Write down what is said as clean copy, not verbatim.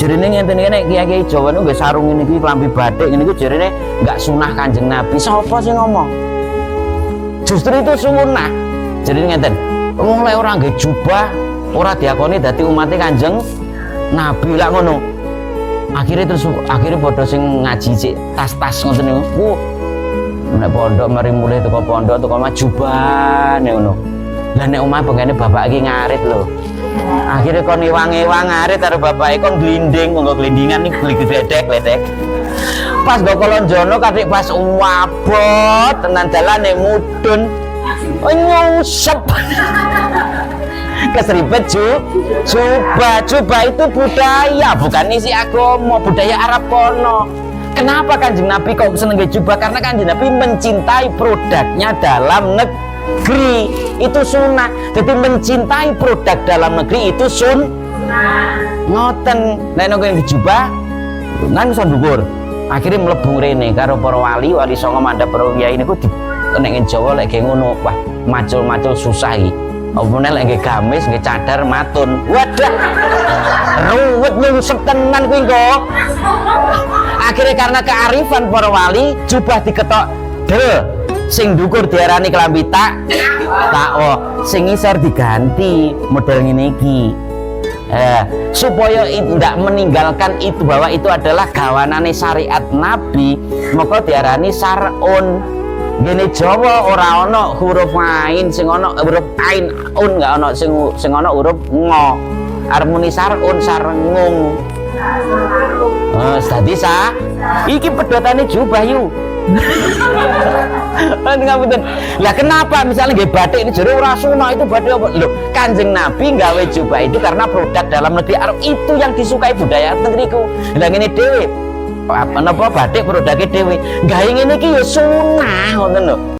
Jarine ngenten iki nek kiai-kiai Jawa niku nggih sarung ngene iki klambi batik ngene iki jarine enggak sunah Kanjeng Nabi. Sapa sing ngomong? Justru itu sunah. Jarine ngenten. Wong lek ora nggih jubah, ora diakoni dadi umate Kanjeng Nabi lak ngono. Akhirnya padha sing ngaji sik tas-tas ngoten niku. Nek pondok mari mulai teko pondok teko majubane ngono. Lah nek omah bengkene bapak iki ngarit lho. Akhirnya kon ewang-ewang ngarit karo bapake kon glinding, monggo glindingan iki gledek-gledek. Pas go kolonjono katik pas wabot tenan dalane mudhun. Nyungsep. Keseripet coba itu budaya, bukan isi agama, budaya Arab kono. Kenapa Kanjeng Nabi kok seneng jubah? Karena Kanjeng Nabi mencintai produknya dalam negeri, itu sunnah. Jadi mencintai produk dalam negeri itu ngoten. Nek nek jubah nang iso ndukur. Akhirnya mlebu rene karo para wali songo mandhap para kiai niku nek Jawa lek ngono, wah macul-macul susah iki. Apa nek lek gamis nggih cadar matun. Wadah. Ruwet nyungsep tenan kuwi kok. Akhirnya karena kearifan para wali jubah diketok sing ndukur diarani klambi sing ngisor diganti model ngene iki. Supaya tidak meninggalkan itu, bahwa itu adalah gawanane syariat Nabi, maka diarani sarun. Gini Jawa ora ana huruf ain, sing ana huruf ain un, enggak ana sing ana huruf ngo. Harmoni sarun sarengung. Dadi iki pedotane jubah yu. Lah kenapa misalnya nggih batik ini jare ora sunah, itu batik apa? Loh, Kanjeng Nabi gawe jubah itu karena produk dalam negeri Arab, itu yang disukai budaya negeriku. Lah ngene dhewe. Apa napa batik produknya dhewe. Gawe ngene iki ya sunah ngoten lho.